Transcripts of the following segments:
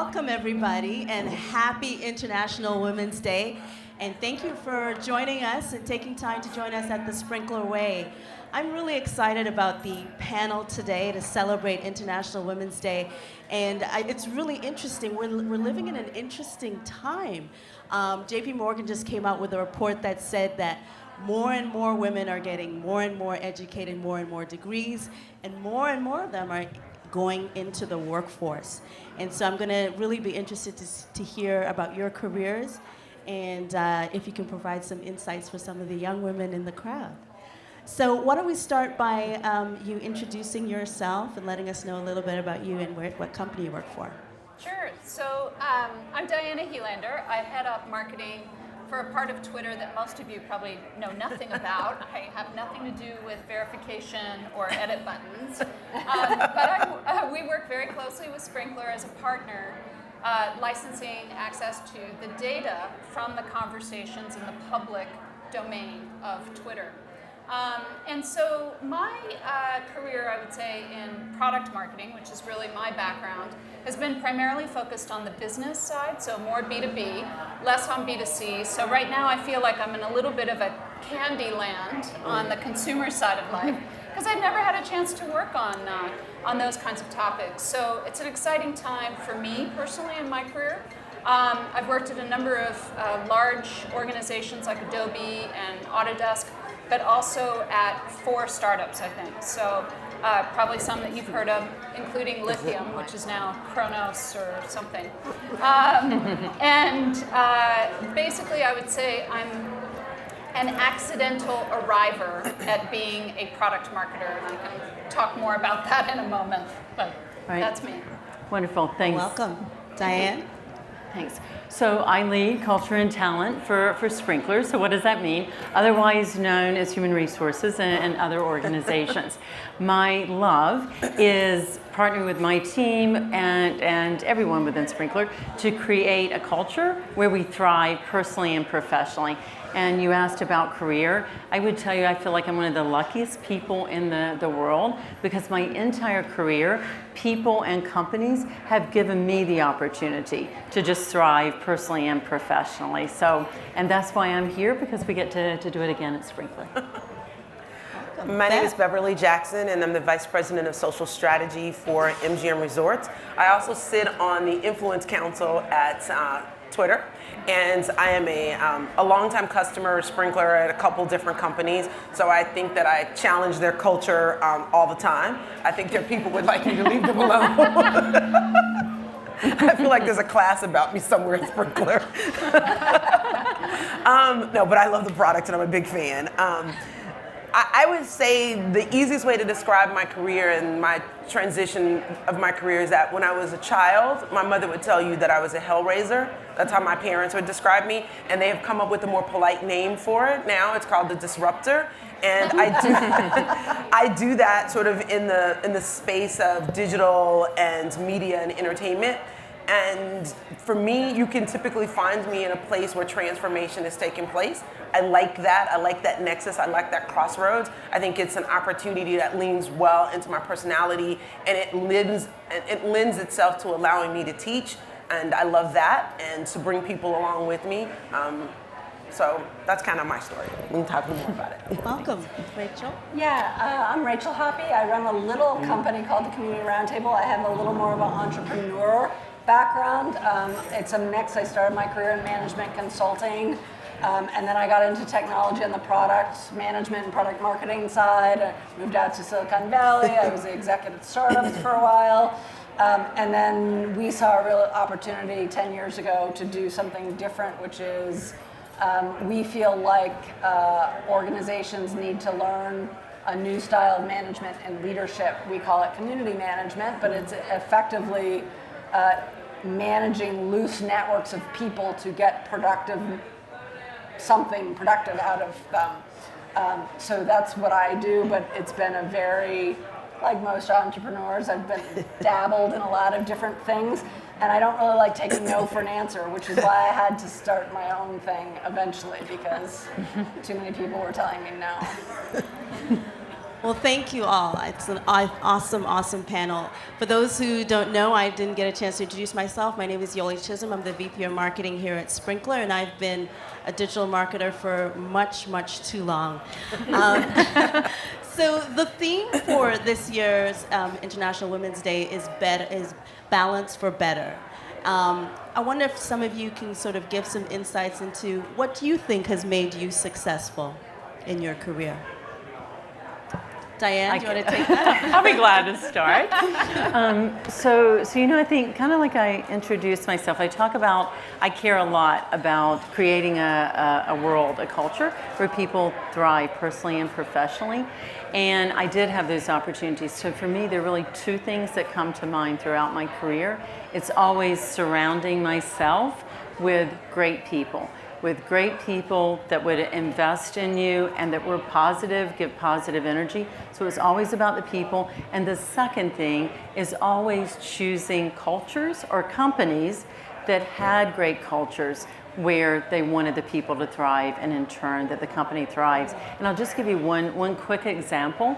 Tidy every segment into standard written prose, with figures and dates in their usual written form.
welcome everybody, and happy International Women's Day. And thank you for joining us and taking time to join us at the Sprinklr Way. I'm really excited about the panel today to celebrate International Women's Day. And it's really interesting. We're living in an interesting time. JP Morgan just came out with a report that said that more and more women are getting more and more educated, more and more degrees, and more of them are going into the workforce. And so I'm going to really be interested to hear about your careers and if you can provide some insights for some of the young women in the crowd. So why don't we start by you introducing yourself and letting us know a little bit about you and what company you work for. Sure. So I'm Diane Adams. I head up marketing for a part of Twitter that most of you probably know nothing about. I have nothing to do with verification or edit buttons. But we work very closely with Sprinklr as a partner, licensing access to the data from the conversations in the public domain of Twitter. And so my career, I would say, in product marketing, which is really my background, has been primarily focused on the business side, so more B2B, less on B2C. So right now I feel like I'm in a little bit of a candy land on the consumer side of life, because I've never had a chance to work on those kinds of topics. So it's an exciting time for me personally in my career. I've worked at a number of large organizations like Adobe and Autodesk, but also at 4 startups, I think. So probably some that you've heard of, including Lithium, which is now Kronos or something. Basically, I would say I'm an accidental arriver at being a product marketer, and I can talk more about that in a moment, but that's me. Wonderful, thanks. Welcome. Diane? Thanks. So I lead culture and talent for Sprinklr. So what does that mean? Otherwise known as human resources and other organizations. My love is partnering with my team and everyone within Sprinklr to create a culture where we thrive personally and professionally. And you asked about career. I would tell you I feel like I'm one of the luckiest people in the world, because my entire career, people and companies have given me the opportunity to just thrive personally and professionally. So, and that's why I'm here, because we get to do it again at Sprinklr. My name is Beverly Jackson, and I'm the Vice President of Social Strategy for MGM Resorts. I also sit on the Influence Council at Twitter, and I am a longtime customer of Sprinklr at a couple different companies, so I think that I challenge their culture all the time. I think their people would like me to leave them alone. I feel like there's a class about me somewhere in Sprinklr. No, but I love the product and I'm a big fan. I would say the easiest way to describe my career and my transition of my career is that when I was a child, my mother would tell you that I was a hellraiser. That's how my parents would describe me, and they have come up with a more polite name for it now. It's called the disruptor, and I do that sort of in the space of digital and media and entertainment. And for me, you can typically find me in a place where transformation is taking place. I like that. I like that nexus. I like that crossroads. I think it's an opportunity that leans well into my personality, and it lends itself to allowing me to teach. And I love that, and to bring people along with me. So that's kind of my story. We can talk more about it. Welcome. Rachel? Yeah, I'm Rachel Hoppy. I run a little company called the Community Roundtable. I have a little more of an entrepreneur background. It's a mix. I started my career in management consulting, and then I got into technology on the product management and product marketing side. I moved out to Silicon Valley. I was the executive at startups for a while. And then we saw a real opportunity 10 years ago to do something different, which is we feel like organizations need to learn a new style of management and leadership. We call it community management, but it's effectively managing loose networks of people to get something productive out of them. So that's what I do, but it's been a very, like most entrepreneurs, I've been dabbled in a lot of different things, and I don't really like taking no for an answer, which is why I had to start my own thing eventually, because too many people were telling me no. Well, thank you all. It's an awesome, awesome panel. For those who don't know, I didn't get a chance to introduce myself. My name is Yoli Chisholm. I'm the VP of Marketing here at Sprinklr, and I've been a digital marketer for much, much too long. So the theme for this year's International Women's Day is balance for better. I wonder if some of you can sort of give some insights into what do you think has made you successful in your career? Diane, do you want to take that? I'll be glad to start. So I think kind of like I introduced myself, I care a lot about creating a world, a culture where people thrive personally and professionally. And I did have those opportunities. So for me, there are really two things that come to mind throughout my career. It's always surrounding myself with great people that would invest in you and that were positive, give positive energy. So it's always about the people. And the second thing is always choosing cultures or companies that had great cultures where they wanted the people to thrive and in turn that the company thrives. And I'll just give you one quick example.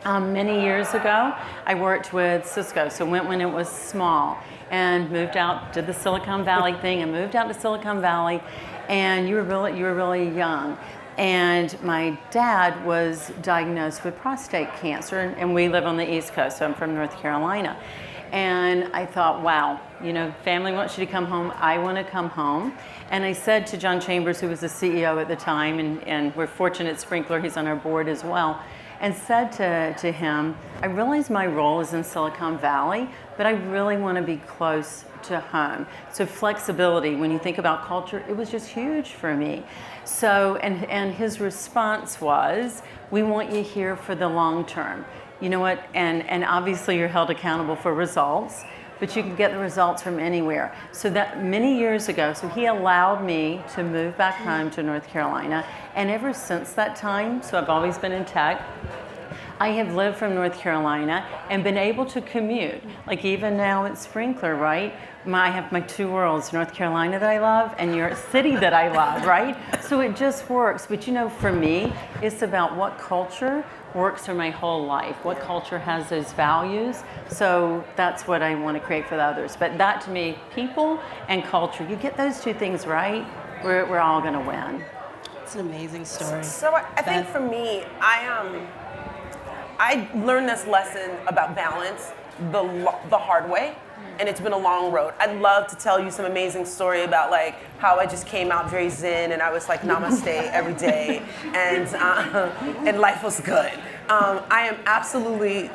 Many years ago, I worked with Cisco, so went when it was small and moved out, did the Silicon Valley thing and moved out to Silicon Valley, and you were really young. And my dad was diagnosed with prostate cancer, and we live on the East Coast, so I'm from North Carolina. And I thought, wow, family wants you to come home, I want to come home. And I said to John Chambers, who was the CEO at the time, and we're fortunate Sprinklr, he's on our board as well, and said to him, I realize my role is in Silicon Valley, but I really want to be close to home. So flexibility, when you think about culture, it was just huge for me. So, and his response was, we want you here for the long term. You know what, and obviously you're held accountable for results, but you can get the results from anywhere. So that many years ago, so he allowed me to move back home to North Carolina, and ever since that time, so I've always been in tech, I have lived from North Carolina and been able to commute. Like even now at Sprinklr, right? I have my two worlds, North Carolina that I love and New York City that I love, right? So it just works. But for me, it's about what culture works for my whole life, what culture has those values. So that's what I want to create for the others. But that to me, people and culture, you get those two things right, we're all going to win. It's an amazing story. So I think for me, I learned this lesson about balance the hard way, and it's been a long road. I'd love to tell you some amazing story about like how I just came out very zen and I was like namaste every day, and life was good. I am absolutely,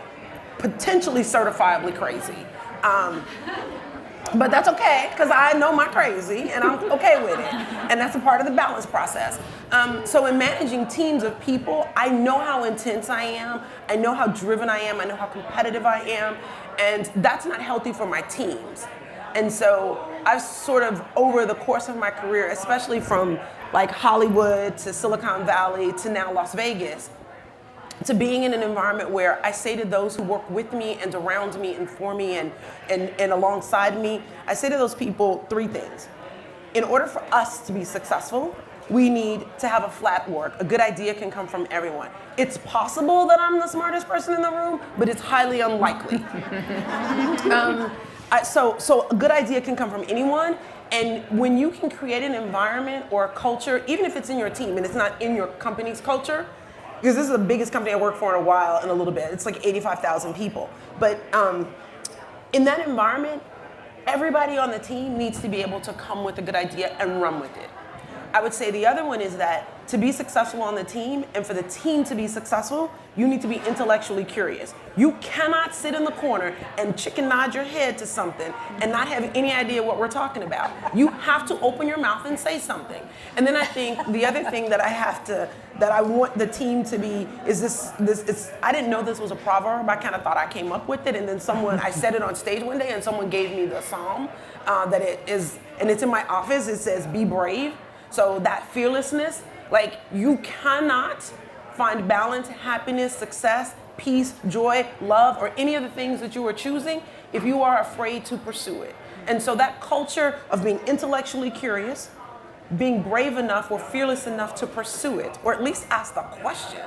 potentially certifiably crazy. But that's okay, because I know my crazy, and I'm okay with it. And that's a part of the balance process. So in managing teams of people, I know how intense I am, I know how driven I am, I know how competitive I am, and that's not healthy for my teams. And so I've sort of, over the course of my career, especially from like Hollywood to Silicon Valley to now Las Vegas, to being in an environment where I say to those who work with me and around me and for me and alongside me, I say to those people three things. In order for us to be successful, we need to have a flat work. A good idea can come from everyone. It's possible that I'm the smartest person in the room, but it's highly unlikely. So a good idea can come from anyone. And when you can create an environment or a culture, even if it's in your team and it's not in your company's culture, because this is the biggest company I worked for in a little bit. It's like 85,000 people. But in that environment, everybody on the team needs to be able to come with a good idea and run with it. I would say the other one is that to be successful on the team and for the team to be successful, you need to be intellectually curious. You cannot sit in the corner and chicken nod your head to something and not have any idea what we're talking about. You have to open your mouth and say something. And then I think the other thing that I want the team to be is this I didn't know this was a proverb. I kind of thought I came up with it, and then I said it on stage one day and someone gave me the psalm that it is, and it's in my office. It says, be brave. So that fearlessness, like you cannot find balance, happiness, success, peace, joy, love, or any of the things that you are choosing if you are afraid to pursue it. And so that culture of being intellectually curious, being brave enough or fearless enough to pursue it, or at least ask the question.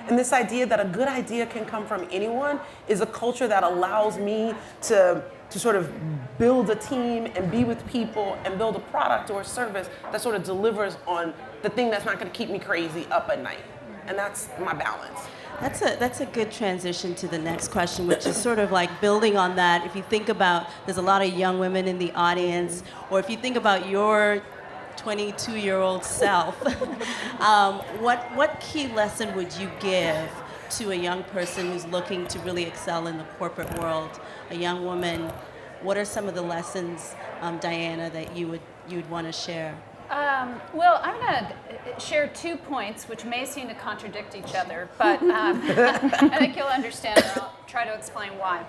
And this idea that a good idea can come from anyone is a culture that allows me to sort of build a team and be with people and build a product or a service that sort of delivers on the thing that's not going to keep me crazy up at night. And that's my balance. That's a good transition to the next question, which is sort of like building on that. If you think about, there's a lot of young women in the audience, or if you think about your 22-year-old self, what key lesson would you give to a young person who's looking to really excel in the corporate world, a young woman? What are some of the lessons, Diana, that you would want to share? Well, I'm going to share 2 points, which may seem to contradict each other, but I think you'll understand, and I'll try to explain why.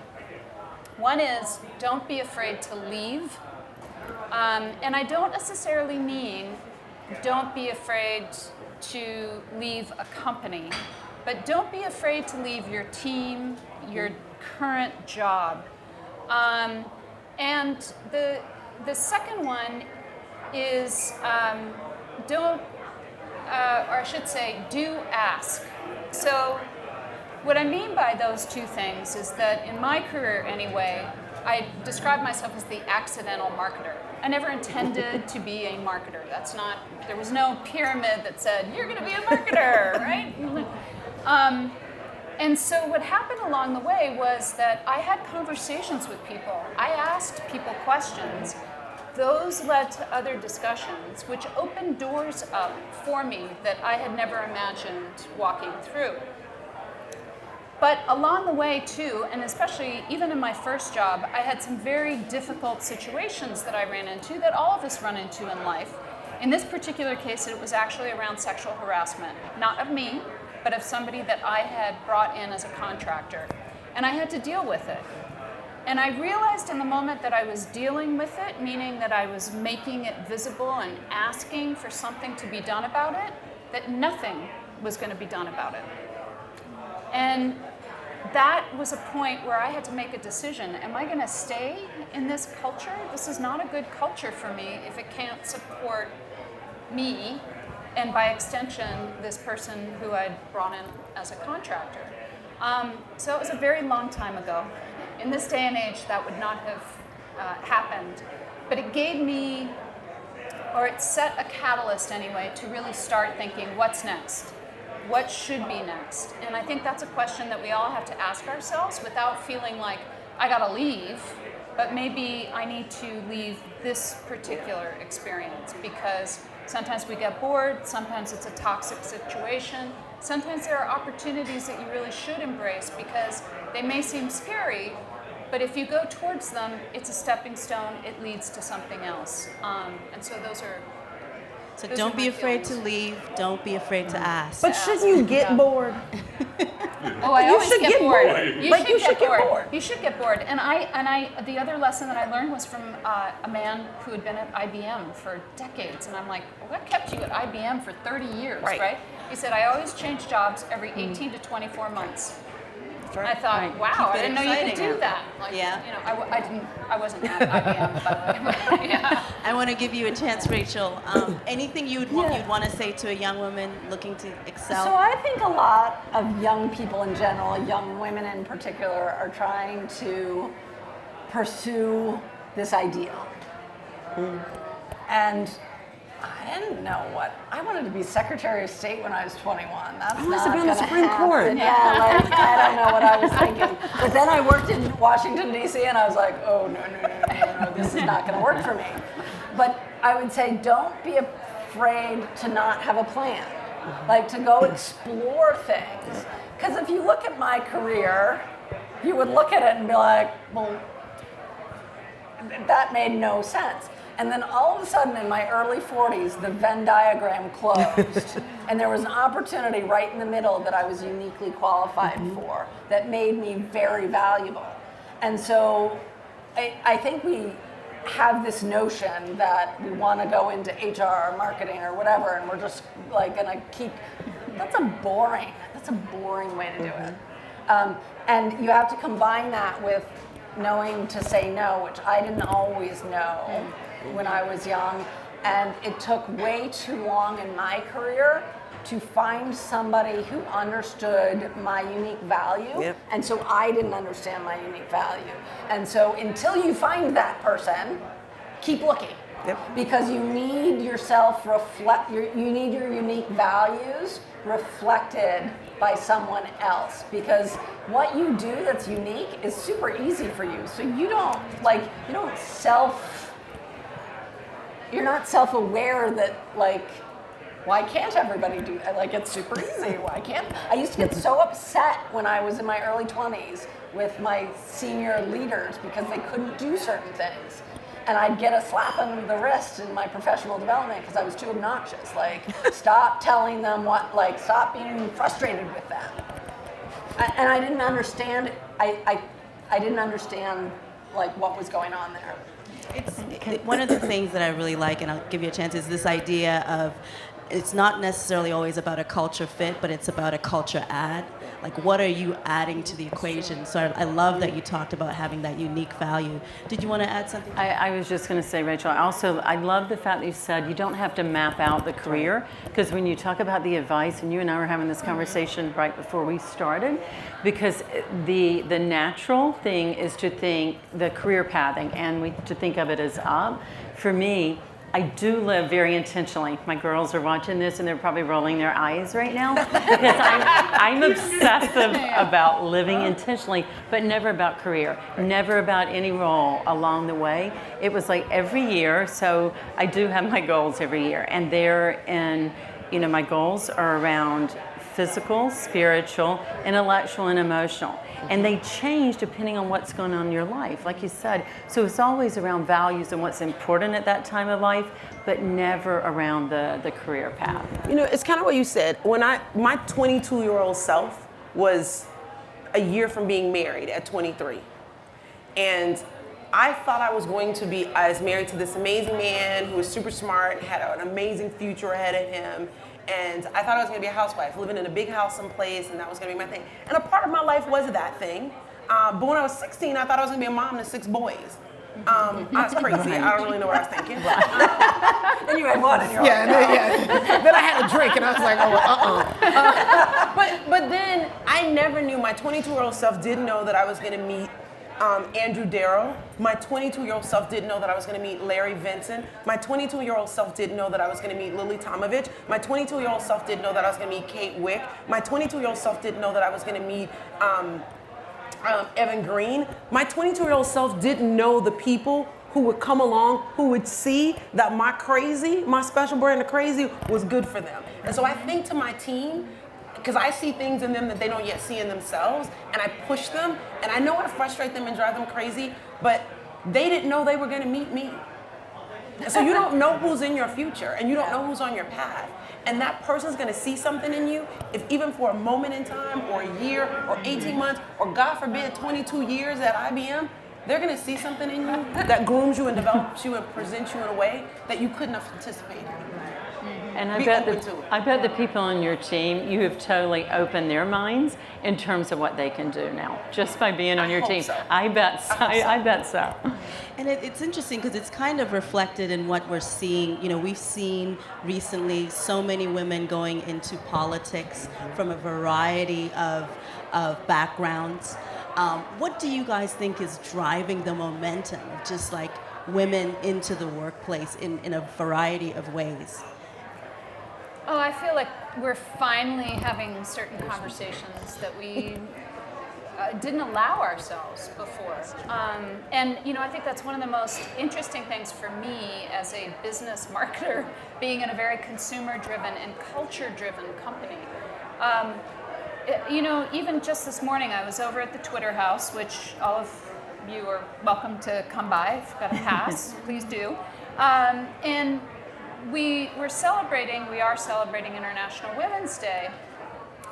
One is, don't be afraid to leave. And I don't necessarily mean don't be afraid to leave a company, but don't be afraid to leave your team, your current job. And the second one is don't, or I should say, do ask. So what I mean by those 2 things is that in my career anyway, I describe myself as the accidental marketer. I never intended to be a marketer. There was no pyramid that said, you're going to be a marketer, right? And so what happened along the way was that I had conversations with people. I asked people questions. Those led to other discussions, which opened doors up for me that I had never imagined walking through. But along the way too, and especially even in my first job, I had some very difficult situations that I ran into that all of us run into in life. In this particular case, it was actually around sexual harassment, not of me, but of somebody that I had brought in as a contractor. And I had to deal with it. And I realized in the moment that I was dealing with it, meaning that I was making it visible and asking for something to be done about it, that nothing was going to be done about it. And that was a point where I had to make a decision. Am I going to stay in this culture? This is not a good culture for me if it can't support me, and by extension, this person who I'd brought in as a contractor. So it was a very long time ago. In this day and age, that would not have happened. But it gave me, or it set a catalyst anyway, to really start thinking, what's next? What should be next? And I think that's a question that we all have to ask ourselves without feeling like, I gotta leave, but maybe I need to leave this particular experience because sometimes we get bored, sometimes it's a toxic situation, sometimes there are opportunities that you really should embrace because they may seem scary, but if you go towards them, it's a stepping stone, it leads to something else. And so those are So don't be afraid to leave, don't be afraid to ask. But shouldn't you get bored? Oh, I always should get bored. You should get bored. You should get bored. And the other lesson that I learned was from a man who had been at IBM for decades. And I'm like, what kept you at IBM for 30 years, right? He said, I always change jobs every 18 to 24 months. And I thought, wow, I didn't know you could do that. Like, Yeah. You know, I wasn't at IBM, by the way. Yeah. I want to give you a chance, Rachel. Anything you'd want to say to a young woman looking to excel? So I think a lot of young people in general, young women in particular, are trying to pursue this ideal. And I didn't know what. I wanted to be Secretary of State when I was 21. That's I must not have been on the gonna Supreme Court. happen. Yeah, like, I don't know what I was thinking. But then I worked in Washington, D.C., and I was like, oh, no, this is not going to work for me. But I would say don't be afraid to not have a plan. Like, to go explore things. Because if you look at my career, you would look at it and be like, well, that made no sense. And then all of a sudden in my early 40s, the Venn diagram closed. And there was an opportunity right in the middle that I was uniquely qualified for that made me very valuable. And so I think we have this notion that we want to go into HR or marketing or whatever, and we're just like going to keep, that's a boring way to do it. And you have to combine that with knowing to say no, which I didn't always know when I was young, And it took way too long in my career to find somebody who understood my unique value. Yep. And so I didn't understand my unique value. And so until you find that person, keep looking. Yep. Because you need you need your unique values reflected by someone else. Because what you do that's unique is super easy for you. So you're not self-aware that why can't everybody do that? Like, it's super easy. Why can't? I used to get so upset when I was in my early 20s with my senior leaders because they couldn't do certain things. And I'd get a slap on the wrist in my professional development because I was too obnoxious. Like, stop telling them stop being frustrated with them. And I didn't understand, I didn't understand, what was going on there. One of the things that I really like, and I'll give you a chance, is this idea of it's not necessarily always about a culture fit, but it's about a culture add. Like, what are you adding to the equation? So I love that you talked about having that unique value. Did you want to add something? I was just going to say, Rachel, I love the fact that you said you don't have to map out the career, because when you talk about the advice, and you and I were having this conversation right before we started, because the natural thing is to think the career pathing, and to think of it as up. For me, I do live very intentionally. My girls are watching this and they're probably rolling their eyes right now because I'm obsessive about living intentionally, but never about career, never about any role along the way. It was like every year, so I do have my goals every year, and my goals are around physical, spiritual, intellectual, and emotional. And they change depending on what's going on in your life, like you said. So it's always around values and what's important at that time of life, but never around the career path. It's kind of what you said. When my 22-year-old self was a year from being married at 23. And I thought I was married to this amazing man who was super smart, had an amazing future ahead of him. And I thought I was going to be a housewife, living in a big house someplace, and that was going to be my thing. And a part of my life was that thing. But when I was 16, I thought I was going to be a mom to 6 boys. That's crazy. I don't really know what I was thinking. And you had one in your Then I had a drink, and I was like, But then I never knew. My 22-year-old self didn't know that I was going to meet Andrew Darrow. My 22-year-old self didn't know that I was going to meet Larry Vinson. My 22-year-old self didn't know that I was going to meet Lily Tomovich. My 22-year-old self didn't know that I was going to meet Kate Wick. My 22-year-old self didn't know that I was going to meet Evan Green. My 22-year-old self didn't know the people who would come along, who would see that my special brand of crazy was good for them. And so I think to my team, because I see things in them that they don't yet see in themselves, and I push them, and I know I frustrate them and drive them crazy, but they didn't know they were going to meet me. And so you don't know who's in your future, and you don't know who's on your path. And that person's going to see something in you, if even for a moment in time, or a year, or 18 months, or God forbid, 22 years at IBM, they're going to see something in you that grooms you and develops you and presents you in a way that you couldn't have anticipated. And I bet the people on your team, you have totally opened their minds in terms of what they can do now, just by being on your team. So. I bet so. And it's interesting because it's kind of reflected in what we're seeing. We've seen recently so many women going into politics from a variety of backgrounds. What do you guys think is driving the momentum of just like women into the workplace in a variety of ways? Oh, I feel like we're finally having certain conversations that we didn't allow ourselves before. And I think that's one of the most interesting things for me as a business marketer, being in a very consumer-driven and culture-driven company. Even just this morning, I was over at the Twitter house, which all of you are welcome to come by. If you've got a pass, please do. And we are celebrating International Women's Day,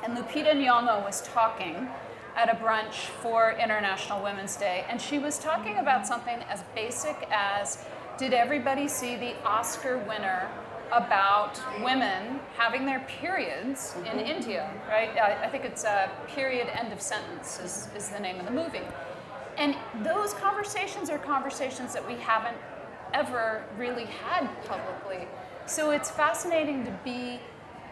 and Lupita Nyong'o was talking at a brunch for International Women's Day, and she was talking about something as basic as, did everybody see the Oscar winner about women having their periods in India, right? I think it's Period End of Sentence is the name of the movie. And those conversations are conversations that we haven't ever really had publicly. So it's fascinating to be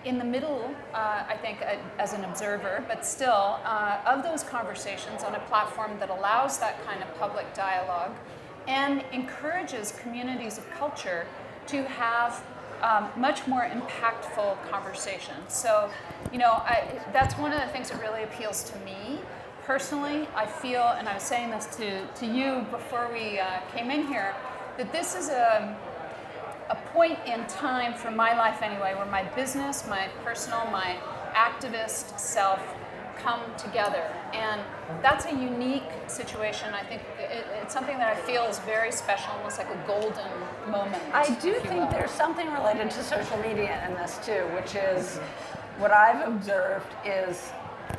in the middle, I think, as an observer, but still, of those conversations on a platform that allows that kind of public dialogue and encourages communities of culture to have much more impactful conversations. So, that's one of the things that really appeals to me. Personally, I feel, and I was saying this to you before we came in here, that this is a point in time for my life anyway, where my business, my personal, my activist self come together. And that's a unique situation. I think it's something that I feel is very special, almost like a golden moment. I do think there's something related to social media in this too, which is what I've observed is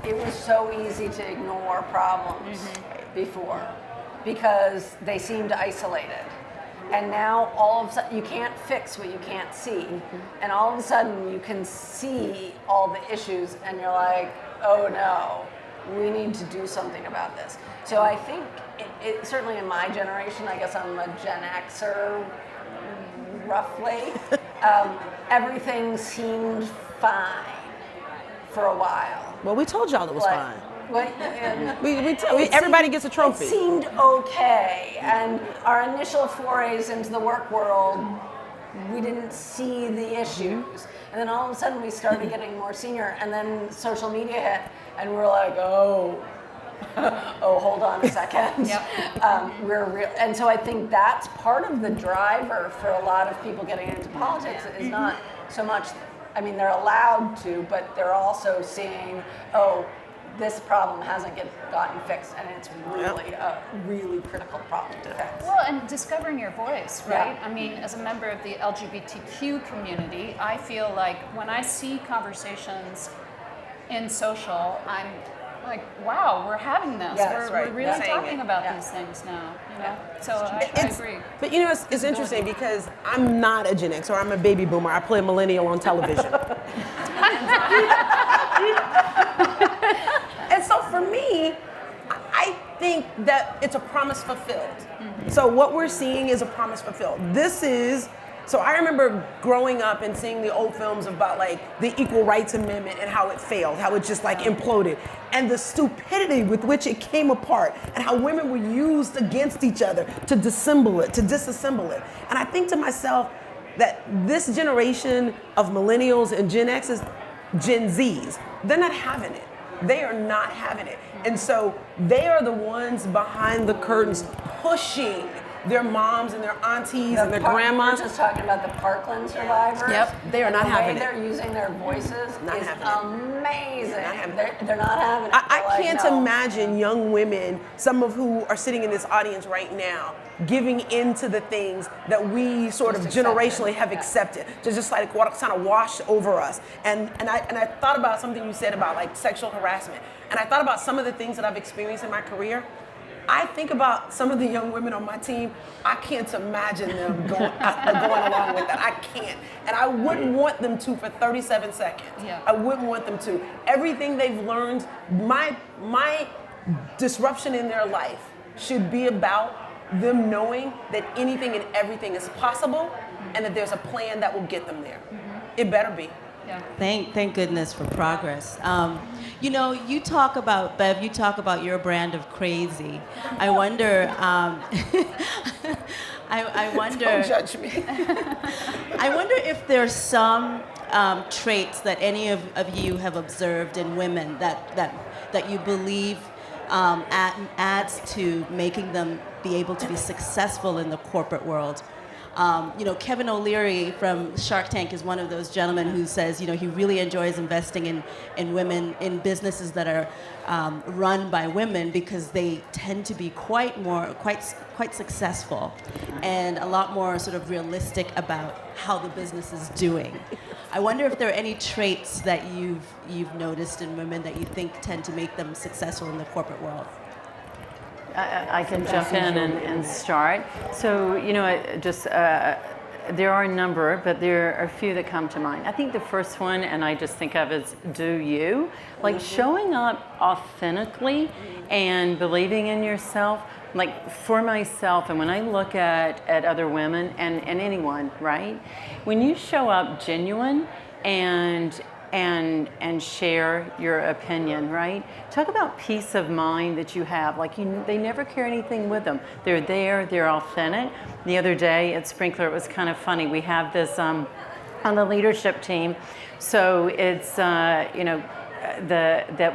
it was so easy to ignore problems before because they seemed isolated. And now all of a sudden you can't fix what you can't see. And all of a sudden you can see all the issues and you're like, oh no, we need to do something about this. So I think it certainly in my generation, I guess I'm a Gen Xer roughly, everything seemed fine for a while. Well, we told y'all it was fine. Everybody everybody gets a trophy. It seemed okay, and our initial forays into the work world, we didn't see the issues. And then all of a sudden we started getting more senior, and then social media hit, and we're like, oh, hold on a second. We're real. And so I think that's part of the driver for a lot of people getting into politics is not so much, I mean, they're allowed to, but they're also seeing, oh, this problem hasn't gotten fixed, and it's really a really critical problem to fix. Well, and discovering your voice, right? Yeah. I mean, as a member of the LGBTQ community, I feel like when I see conversations in social, I'm like, wow, we're having this. Yeah, We're really Saying talking it. about these things now, So I agree. But it's interesting because I'm not a Gen X or I'm a baby boomer. I play a millennial on television. And so for me, I think that it's a promise fulfilled. So what we're seeing is a promise fulfilled. So I remember growing up and seeing the old films about like the Equal Rights Amendment and how it failed, how it just like imploded, and the stupidity with which it came apart, and how women were used against each other to disassemble it. And I think to myself that this generation of millennials and Gen X's, Gen Zs, they're not having it. They are not having it. And so they are the ones behind the curtains pushing their moms and their aunties and their grandmas. We're just talking about the Parkland survivors. Yep, they are not having it. The way they're using their voices Not is having amazing. it. They're not having it. I They're like, can't no. imagine young women, some of who are sitting in this audience right now, giving into the things that we sort of Just accepted. generationally have accepted, to just like what kind of wash over us. And I thought about something you said about like sexual harassment, and I thought about some of the things that I've experienced in my career. I think about some of the young women on my team. I can't imagine them going along with that. I can't. And I wouldn't want them to for 37 seconds. Yeah. I wouldn't want them to. Everything they've learned, my disruption in their life should be about them knowing that anything and everything is possible and that there's a plan that will get them there. It better be. Yeah. Thank goodness for progress. You talk about, Bev, you talk about your brand of crazy. I wonder, I wonder. Don't judge me. I wonder if there's some traits that any of you have observed in women that you believe adds to making them be able to be successful in the corporate world. Kevin O'Leary from Shark Tank is one of those gentlemen who says, he really enjoys investing in women in businesses that are run by women because they tend to be quite successful and a lot more sort of realistic about how the business is doing. I wonder if there are any traits that you've noticed in women that you think tend to make them successful in the corporate world. I can jump in and start. So, just there are a number, but there are a few that come to mind. I think the first one, and I just think of as do you, like showing up authentically and believing in yourself. Like for myself, and when I look at other women and anyone, right? When you show up genuine and share your opinion, right? Talk about peace of mind that you have. Like they never carry anything with them. They're there, they're authentic. The other day at Sprinklr, it was kind of funny. We have this on the leadership team. So it's, that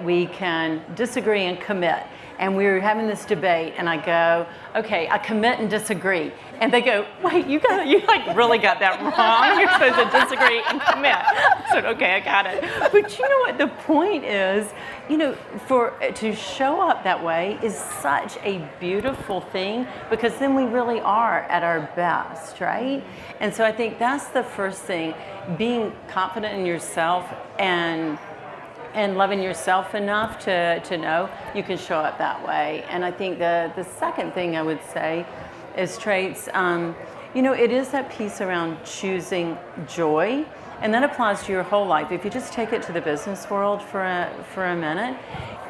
we can disagree and commit. And we were having this debate, and I go, okay, I commit and disagree. And they go, wait, you like really got that wrong. You're supposed to disagree and commit. I said, okay, I got it. But you know what the point is, to show up that way is such a beautiful thing, because then we really are at our best, right? And so I think that's the first thing, being confident in yourself and loving yourself enough to know you can show up that way. And I think the second thing I would say is traits, it is that piece around choosing joy, and that applies to your whole life. If you just take it to the business world for a minute,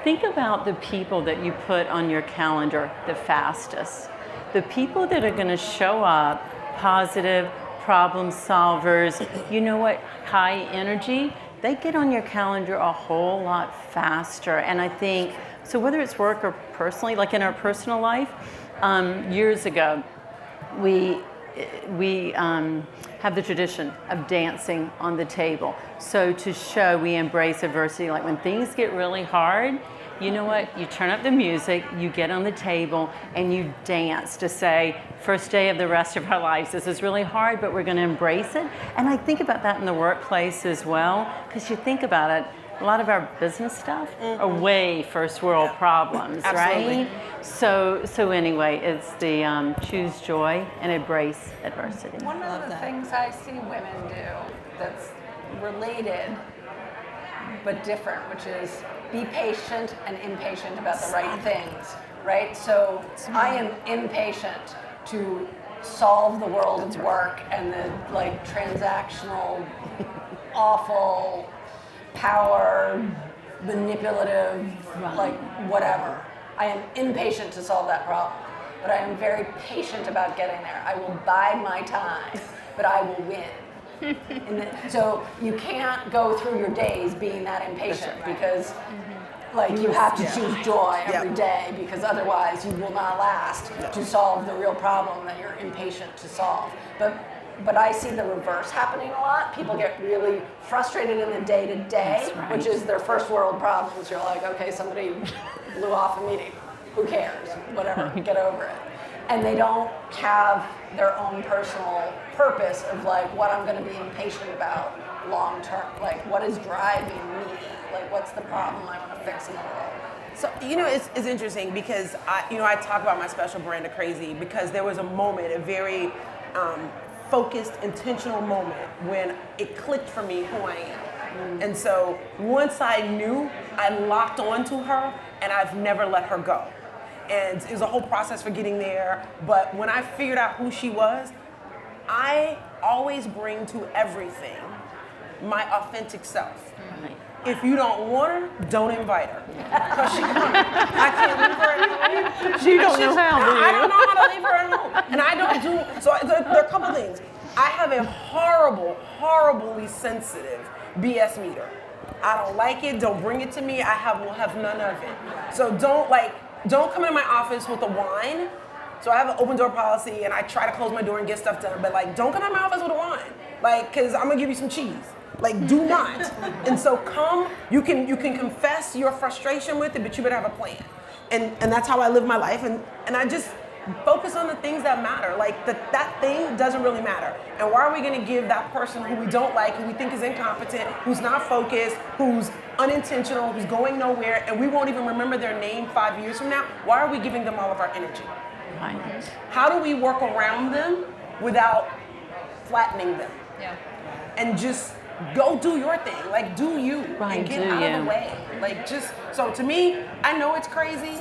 think about the people that you put on your calendar the fastest. The people that are going to show up positive, problem solvers, high energy, they get on your calendar a whole lot faster. And I think, so whether it's work or personally, like in our personal life, years ago, we have the tradition of dancing on the table. So to show we embrace adversity, like when things get really hard, you know what? You turn up the music, you get on the table, and you dance to say, first day of the rest of our lives. This is really hard, but we're going to embrace it. And I think about that in the workplace as well, because you think about it, a lot of our business stuff are way first world problems, Absolutely. right? So anyway, it's the choose joy and embrace adversity. One of the things I see women do that's related but different, which is be patient and impatient about the right things, right? So I am impatient to solve the world's work and the transactional, awful, power, manipulative, whatever. I am impatient to solve that problem, but I am very patient about getting there. I will bide my time, but I will win. So you can't go through your days being that impatient, because you have to choose joy every day, because otherwise you will not last to solve the real problem that you're impatient to solve. But I see the reverse happening a lot. People get really frustrated in the day-to-day, which is their first world problems. You're like, okay, somebody blew off a meeting. Who cares? Whatever, get over it. And they don't have their own personal purpose of what I'm going to be impatient about long term. What is driving me? What's the problem I want to fix in the world? So, it's interesting because I talk about my special brand of crazy because there was a moment, a very focused, intentional moment when it clicked for me who I am. And so once I knew, I locked onto her and I've never let her go. And it was a whole process for getting there. But when I figured out who she was, I always bring to everything my authentic self. If you don't want her, don't invite her. Because she coming. I can't leave her at home. You don't know how, do you? I don't know how to leave her at home. And I don't do, so there are a couple things. I have a horribly sensitive BS meter. I don't like it, don't bring it to me, will have none of it. So don't come in my office with a whine. So I have an open door policy and I try to close my door and get stuff done, but don't come in my office with a whine. Cause I'm gonna give you some cheese. Do not. And so you can confess your frustration with it, but you better have a plan. And that's how I live my life. And I just focus on the things that matter. That thing doesn't really matter. And why are we gonna give that person who we don't like, who we think is incompetent, who's not focused, who's unintentional, who's going nowhere, and we won't even remember their name 5 years from now, why are we giving them all of our energy? Right. How do we work around them without flattening them? Yeah. And just go do your thing, do you, Right, and get do out of you. the way. So to me, I know it's crazy.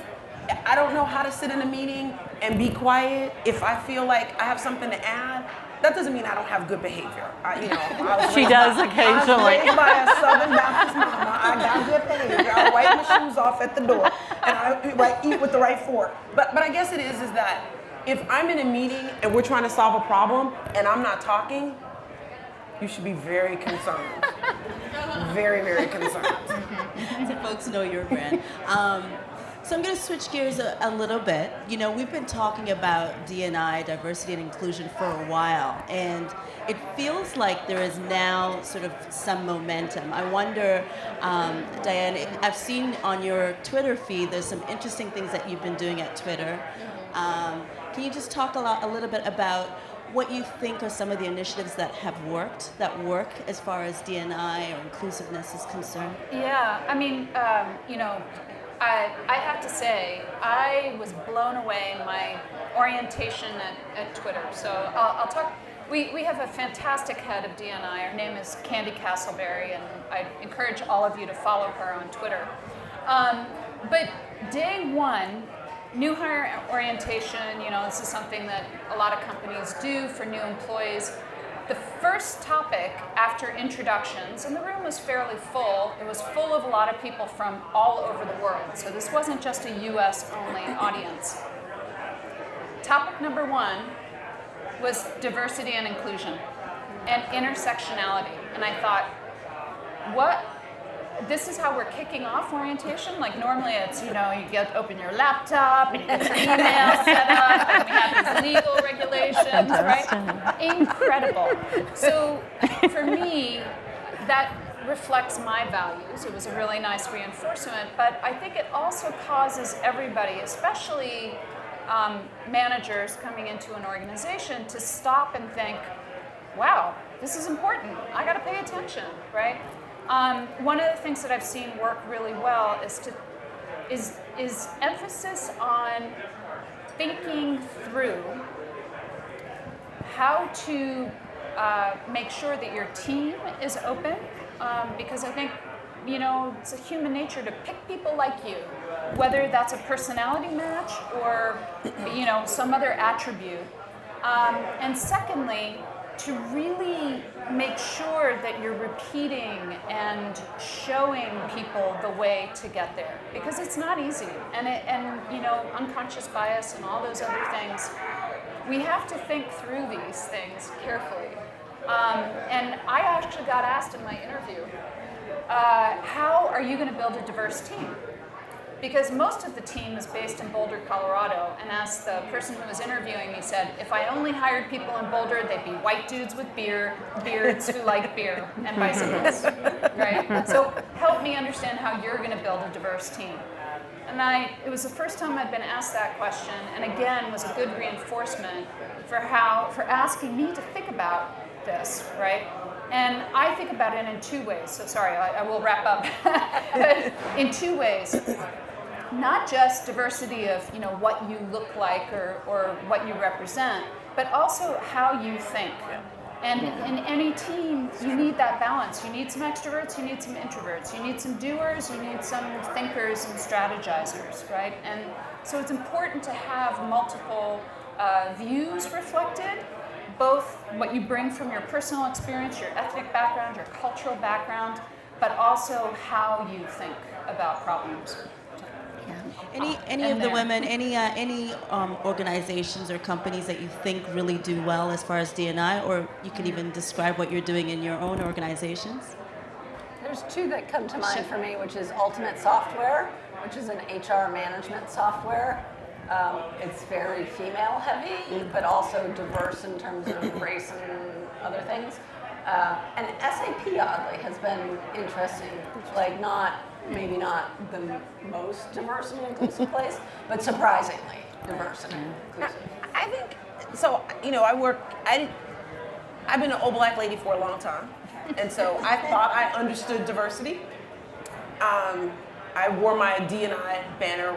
I don't know how to sit in a meeting and be quiet. If I feel like I have something to add, That doesn't mean I don't have good behavior. She does occasionally. I was raised by a Southern Baptist mama. I got good behavior. I wipe my shoes off at the door, and I eat with the right fork. But I guess it is that if I'm in a meeting and we're trying to solve a problem and I'm not talking, you should be very concerned. Very, very concerned. So folks know your brand. So I'm going to switch gears a little bit. We've been talking about D&I, diversity and inclusion, for a while, and it feels like there is now sort of some momentum. I wonder, Diane, I've seen on your Twitter feed there's some interesting things that you've been doing at Twitter. Can you just talk a little bit about what you think are some of the initiatives that work as far as D&I or inclusiveness is concerned? Yeah, I mean, I have to say, I was blown away in my orientation at Twitter. So I'll talk. We have a fantastic head of D&I. Her name is Candy Castleberry, and I encourage all of you to follow her on Twitter. But day one, new hire orientation, this is something that a lot of companies do for new employees. The first topic after introductions, and the room was fairly full, it was full of a lot of people from all over the world, so this wasn't just a US only audience. Topic number one was diversity and inclusion and intersectionality. And I thought, this is how we're kicking off orientation? Like normally it's, you open your laptop and you get your email set up and we have these legal regulations, right? Incredible. So for me, that reflects my values. It was a really nice reinforcement, but I think it also causes everybody, especially managers coming into an organization, to stop and think, wow, this is important. I gotta pay attention, right? One of the things that I've seen work really well is emphasis on thinking through how to make sure that your team is open, because I think it's a human nature to pick people like you, whether that's a personality match or some other attribute. And secondly, to really make sure that you're repeating and showing people the way to get there, because it's not easy, and unconscious bias and all those other things. We have to think through these things carefully. And I actually got asked in my interview, how are you going to build a diverse team? Because most of the team is based in Boulder, Colorado, and as the person who was interviewing me said, if I only hired people in Boulder, they'd be white dudes with beards who like beer, and bicycles, right? So help me understand how you're going to build a diverse team. And it was the first time I'd been asked that question, and again, was a good reinforcement for asking me to think about this, right? And I think about it in two ways. So sorry, I will wrap up. In two ways. Not just diversity of what you look like or what you represent, but also how you think. And in any team, you need that balance. You need some extroverts, you need some introverts, you need some doers, you need some thinkers and strategizers, right? And so it's important to have multiple views reflected, both what you bring from your personal experience, your ethnic background, your cultural background, but also how you think about problems. Any of the women, any organizations or companies that you think really do well as far as D&I, or you can even describe what you're doing in your own organizations? There's two that come to mind for me, which is Ultimate Software, which is an HR management software. It's very female heavy, but also diverse in terms of race and other things. And SAP, oddly, has been interesting. Like maybe not the most diverse and inclusive place, but surprisingly diverse and inclusive. I think, so, I've been an old black lady for a long time, and so I thought I understood diversity. I wore my D&I banner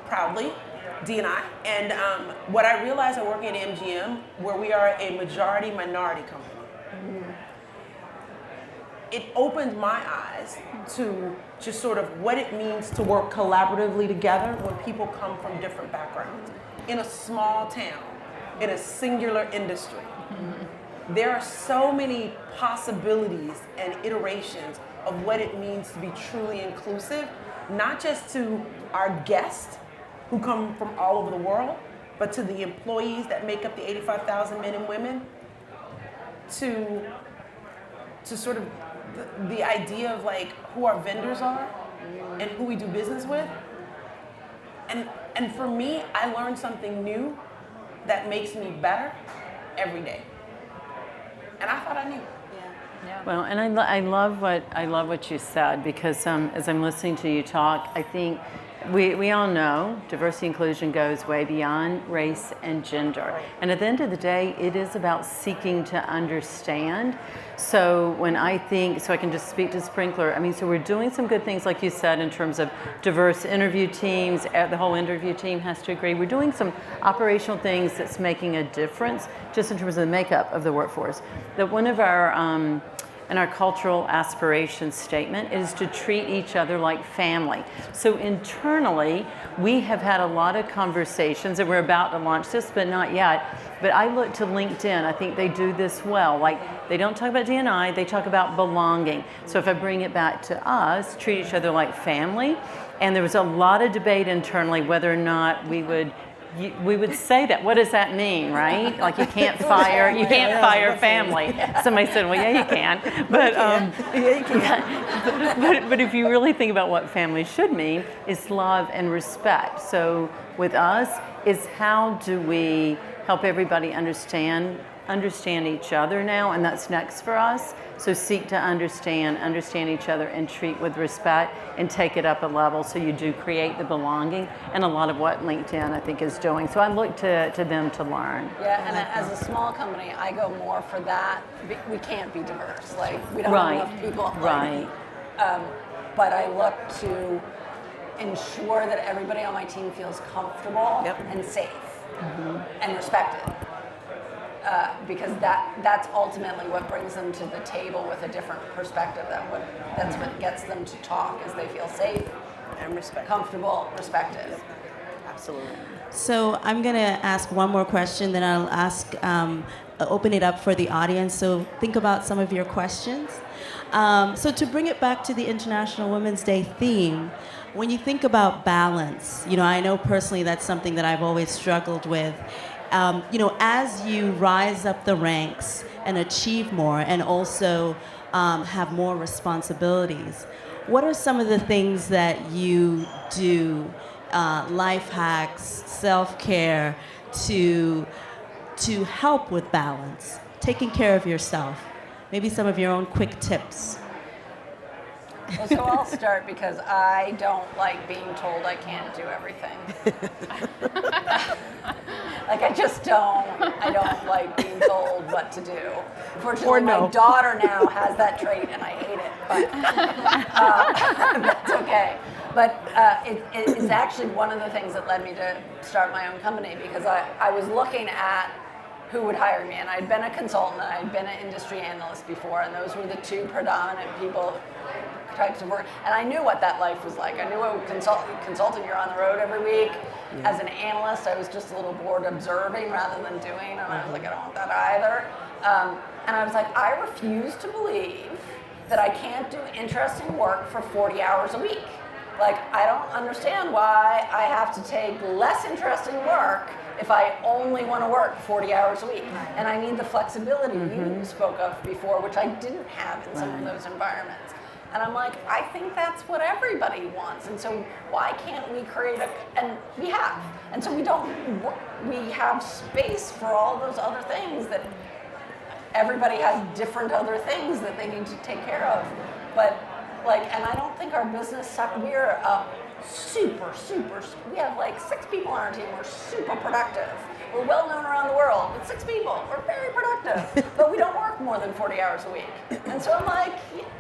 proudly, D&I, and what I realized working at MGM, where we are a majority minority company, it opened my eyes to just sort of what it means to work collaboratively together when people come from different backgrounds in a small town, in a singular industry. there are so many possibilities and iterations of what it means to be truly inclusive, not just to our guests who come from all over the world, but to the employees that make up the 85,000 men and women, to sort of the idea of like who our vendors are and who we do business with. And for me, I learned something new that makes me better every day. And I thought I knew. Well, and I love what you said, because as I'm listening to you talk, I think we all know diversity inclusion goes way beyond race and gender. Right. And at the end of the day, it is about seeking to understand. So when I think, so I can just speak to Sprinklr, I mean, so we're doing some good things, like you said, in terms of diverse interview teams. The whole interview team has to agree. We're doing some operational things that's making a difference, just in terms of the makeup of the workforce. That one of our and our cultural aspirations statement is to treat each other like family. So internally, we have had a lot of conversations, and we're about to launch this, but not yet. But I look to LinkedIn, I think they do this well. Like, they don't talk about D&I, they talk about belonging. So if I bring it back to us, treat each other like family. And there was a lot of debate internally whether or not we would say that. What does that mean, right? Like you can't fire family. Somebody said, well, yeah, you can. But Yeah, you can. but if you really think about what family should mean, it's love and respect. So with us, is how do we help everybody understand each other now, and that's next for us. So seek to understand each other, and treat with respect, and take it up a level, so you do create the belonging, and a lot of what LinkedIn I think is doing. So I look to them to learn. Yeah, and as a small company, I go more for that. We can't be diverse. Like, we don't have enough people. Right. But I look to ensure that everybody on my team feels comfortable and safe and respected. Because that's ultimately what brings them to the table with a different perspective. That's what gets them to talk, is they feel safe And respect. comfortable, respected. Absolutely. So I'm going to ask one more question, then I'll open it up for the audience. So think about some of your questions. So to bring it back to the International Women's Day theme, when you think about balance, I know personally that's something that I've always struggled with. As you rise up the ranks and achieve more, and also have more responsibilities, what are some of the things that you do, life hacks, self-care, to help with balance, taking care of yourself? Maybe some of your own quick tips. Well, so I'll start, because I don't like being told I can't do everything. Like, I just don't. I don't like being told what to do. Fortunately, my daughter now has that trait, and I hate it. But that's okay. But it's actually one of the things that led me to start my own company, because I was looking at who would hire me, and I'd been a consultant, and I'd been an industry analyst before, and those were the two predominant types of work, and I knew what that life was like. I knew what consulting, you're on the road every week. Yeah. As an analyst, I was just a little bored observing rather than doing, and I was like, I don't want that either. And I was like, I refuse to believe that I can't do interesting work for 40 hours a week. Like, I don't understand why I have to take less interesting work if I only want to work 40 hours a week. And I need the flexibility you spoke of before, which I didn't have in some of those environments. And I'm like, I think that's what everybody wants. And so why can't we create and we have. And so we have space for all those other things that everybody has different other things that they need to take care of. But and I don't think our business, we're we have like 6 people on our team. We're super productive. We're well known around the world. With 6 people, we're very productive, but we don't work more than 40 hours a week. And so I'm like,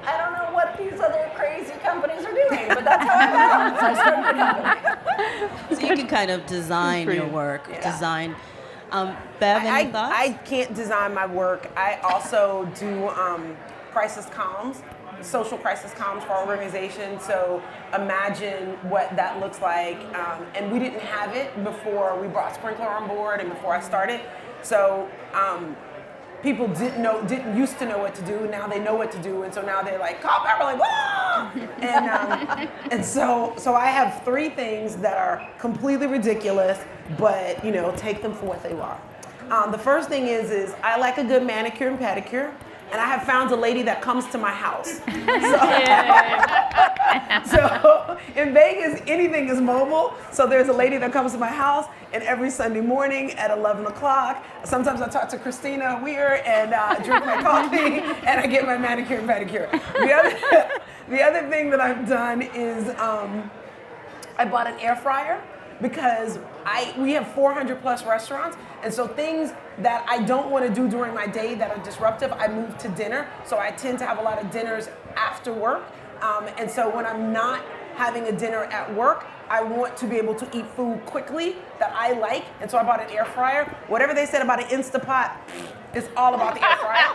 I don't know what these other crazy companies are doing, but that's how I balance. I started a company. So you can kind of design your work, design. Bev, any thoughts? I can't design my work. I also do crisis comms, social crisis comms for our organization. So imagine what that looks like. And we didn't have it before we brought Sprinklr on board and before I started. So people didn't used to know what to do. Now they know what to do, and so now they're like, call Beverly, whoa! And so I have 3 things that are completely ridiculous, but take them for what they are. The first thing is I like a good manicure and pedicure. And I have found a lady that comes to my house. So in Vegas, anything is mobile. So there's a lady that comes to my house, and every Sunday morning at 11 o'clock, sometimes I talk to Christina Weir and drink my coffee, and I get my manicure and pedicure. The other thing that I've done is I bought an air fryer because we have 400 plus restaurants, and so things that I don't want to do during my day that are disruptive, I move to dinner. So I tend to have a lot of dinners after work, and so when I'm not having a dinner at work, I want to be able to eat food quickly that I like, and so I bought an air fryer. Whatever they said about an Instapot, it's all about the air fryer.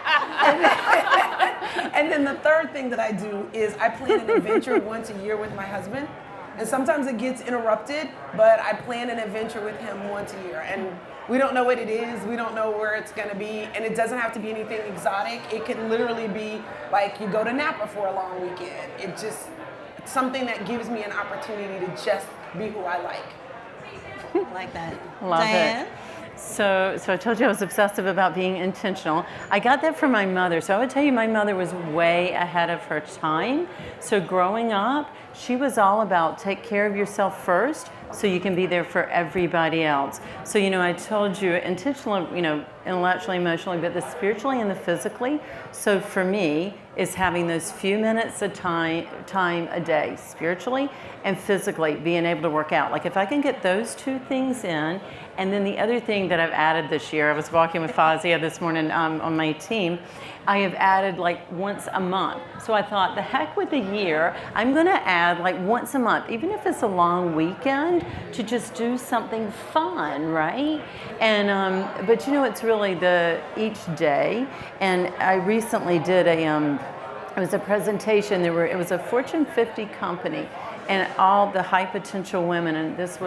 And then the third thing that I do is I plan an adventure once a year with my husband. And sometimes it gets interrupted, but I plan an adventure with him once a year. And we don't know what it is, we don't know where it's gonna be, and it doesn't have to be anything exotic. It can literally be like you go to Napa for a long weekend. It's something that gives me an opportunity to just be who I like. I like that. Love Diane? it. So I told you I was obsessive about being intentional. I got that from my mother. So I would tell you my mother was way ahead of her time. So growing up, she was all about take care of yourself first so you can be there for everybody else. So, I told you intentional, intellectually, emotionally, but the spiritually and the physically. So for me, is having those few minutes of time a day, spiritually and physically, being able to work out. Like if I can get those 2 things in, and then the other thing that I've added this year, I was walking with Fazia this morning on my team, I have added like once a month. So I thought, the heck with a year, I'm gonna add like once a month, even if it's a long weekend, to just do something fun, right? And, but it's really each day. And I recently did it was a presentation, it was a Fortune 50 company, and all the high potential women, and this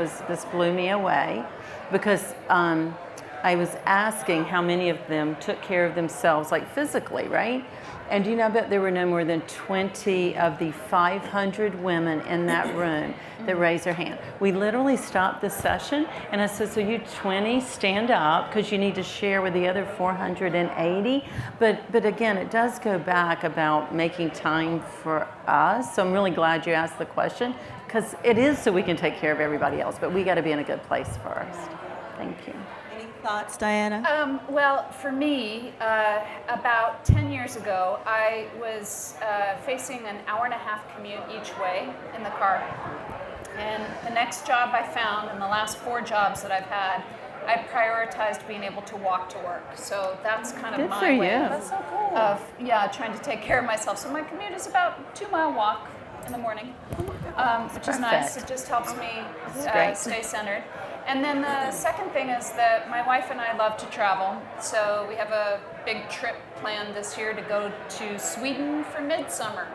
blew me away, because I was asking how many of them took care of themselves, like physically, right? And I bet there were no more than 20 of the 500 women in that room that raised their hand. We literally stopped the session, and I said, so you 20 stand up, because you need to share with the other 480. But again, it does go back about making time for us. So I'm really glad you asked the question, because it is so we can take care of everybody else, but we got to be in a good place first. Thank you. Thoughts, Diana? Well, for me, about 10 years ago, I was facing an hour-and-a-half commute each way in the car. And the next job I found, and the last 4 jobs that I've had, I prioritized being able to walk to work. So that's kind of Good my for way you. That's so cool. of trying to take care of myself. So my commute is about a 2-mile walk in the morning, which is nice. Perfect. It just helps me great. stay centered. And then the second thing is that my wife and I love to travel. So we have a big trip planned this year to go to Sweden for midsummer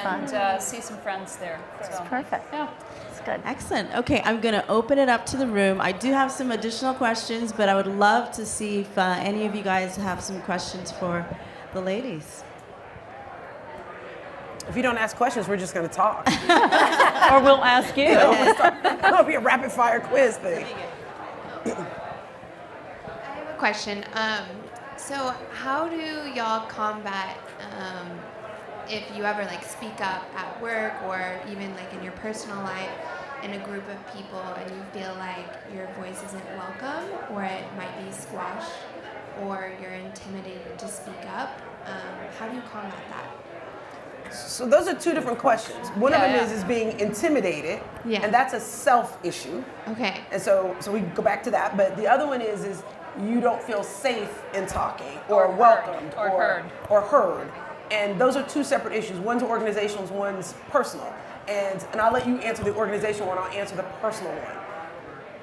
and see some friends there. It's So, perfect. yeah. It's good. Excellent. Okay, I'm going to open it up to the room. I do have some additional questions, but I would love to see if any of you guys have some questions for the ladies. If you don't ask questions, we're just going to talk. Or we'll ask you. It'll be a rapid fire quiz thing. I have a question. So how do y'all combat if you ever speak up at work or even in your personal life in a group of people and you feel like your voice isn't welcome or it might be squashed or you're intimidated to speak up? How do you combat that? So those are 2 different questions. One of them is being intimidated, and that's a self issue. Okay. And so we go back to that. But the other one is you don't feel safe in talking or welcomed or heard. And those are 2 separate issues. One's organizational, one's personal. And I'll let you answer the organizational one. I'll answer the personal one.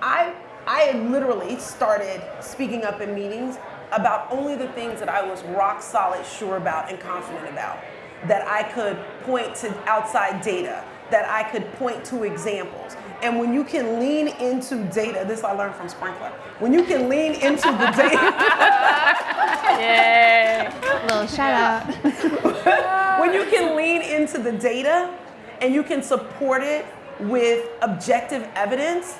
I literally started speaking up in meetings about only the things that I was rock solid sure about and confident about, that I could point to outside data, that I could point to examples. And when you can lean into data, this I learned from Sprinklr. When you can lean into the data, Yay. Little shout out. when you can lean into the data and you can support it with objective evidence,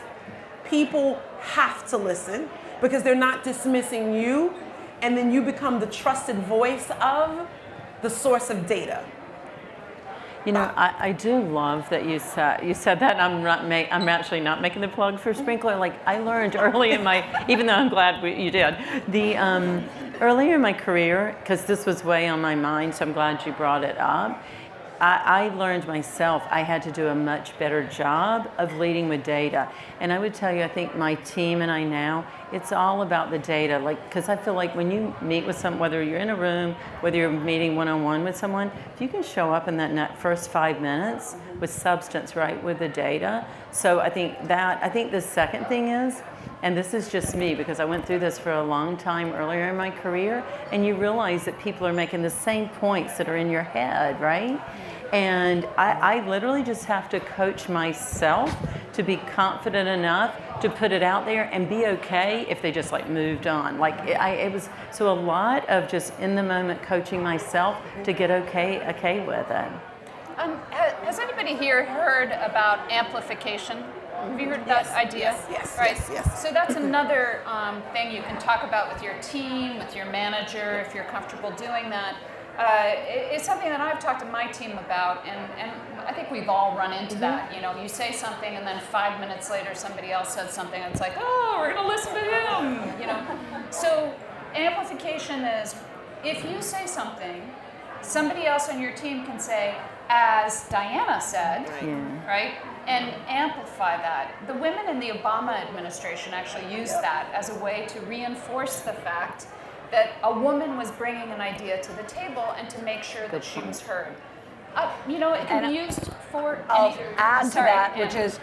people have to listen because they're not dismissing you, and then you become the trusted voice of the source of data. You know, I do love that you said that. And I'm actually not making the plug for Sprinklr. Like I learned early in my, even though I'm glad you did, the earlier in my career, because this was way on my mind, so I'm glad you brought it up. I learned myself I had to do a much better job of leading with data. And I would tell you, I think my team and I now, it's all about the data. Like, because I feel like when you meet with someone, whether you're in a room, whether you're meeting one-on-one with someone, if you can show up in that first 5 minutes with substance, right, with the data. So I think the second thing is, and this is just me because I went through this for a long time earlier in my career, and you realize that people are making the same points that are in your head, right? And I literally just have to coach myself to be confident enough to put it out there and be okay if they just like moved on. Like it was, so a lot of just in the moment coaching myself to get okay with it. Has anybody here heard about amplification? Have you heard that idea? Yes, right? yes. So that's another thing you can talk about with your team, with your manager, if you're comfortable doing that. It's something that I've talked to my team about, and I think we've all run into that. You know, you say something, and then 5 minutes later, somebody else says something, and it's like, oh, we're going to listen to him. You know, so amplification is if you say something, somebody else on your team can say, as Diana said, right? And amplify that. The women in the Obama administration actually used that as a way to reinforce the fact that a woman was bringing an idea to the table and to make sure that she was heard. You know, it can be used for I'll add to that, which is,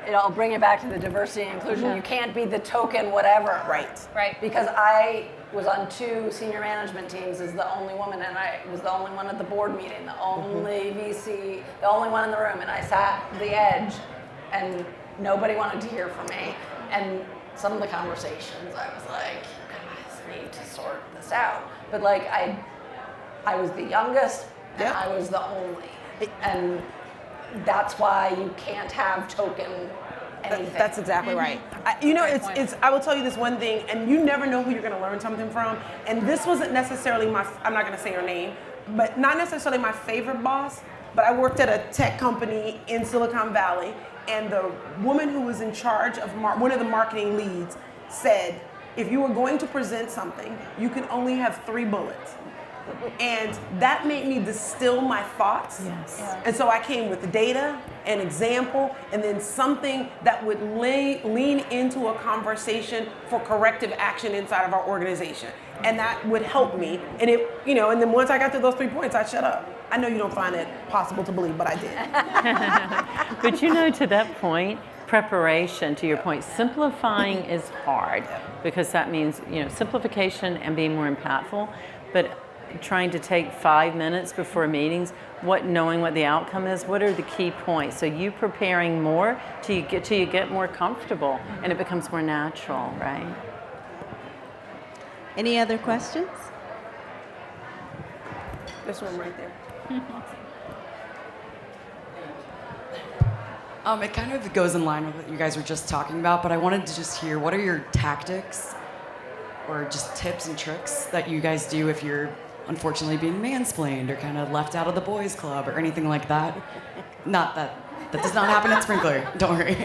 I'll bring it back to the diversity and inclusion. You can't be the token whatever. Right. Because I was on 2 senior management teams as the only woman, and I was the only one at the board meeting, the only VC, the only one in the room, and I sat at the edge, and nobody wanted to hear from me. And some of the conversations, I was like, need to sort this out. But like I was the youngest and I was the only. And that's why you can't have token anything. That's exactly right. I will tell you this one thing, and you never know who you're going to learn something from. And this wasn't necessarily I'm not going to say her name, but not necessarily my favorite boss, but I worked at a tech company in Silicon Valley, and the woman who was in charge of one of the marketing leads said, if you were going to present something, you can only have 3 bullets. And that made me distill my thoughts. Yes. And so I came with data, an example, and then something that would lean into a conversation for corrective action inside of our organization. And that would help me. And and then once I got to those 3 points, I shut up. I know you don't find it possible to believe, but I did. But to that point, preparation, to your point, simplifying is hard because that means, simplification and being more impactful, but trying to take 5 minutes before meetings, knowing what the outcome is, what are the key points? So you preparing more till you get more comfortable and it becomes more natural, right? Any other questions? This one right there. It kind of goes in line with what you guys were just talking about, but I wanted to just hear, what are your tactics or just tips and tricks that you guys do if you're unfortunately being mansplained or kind of left out of the boys club or anything like that? Not that does not happen at Sprinklr, don't worry.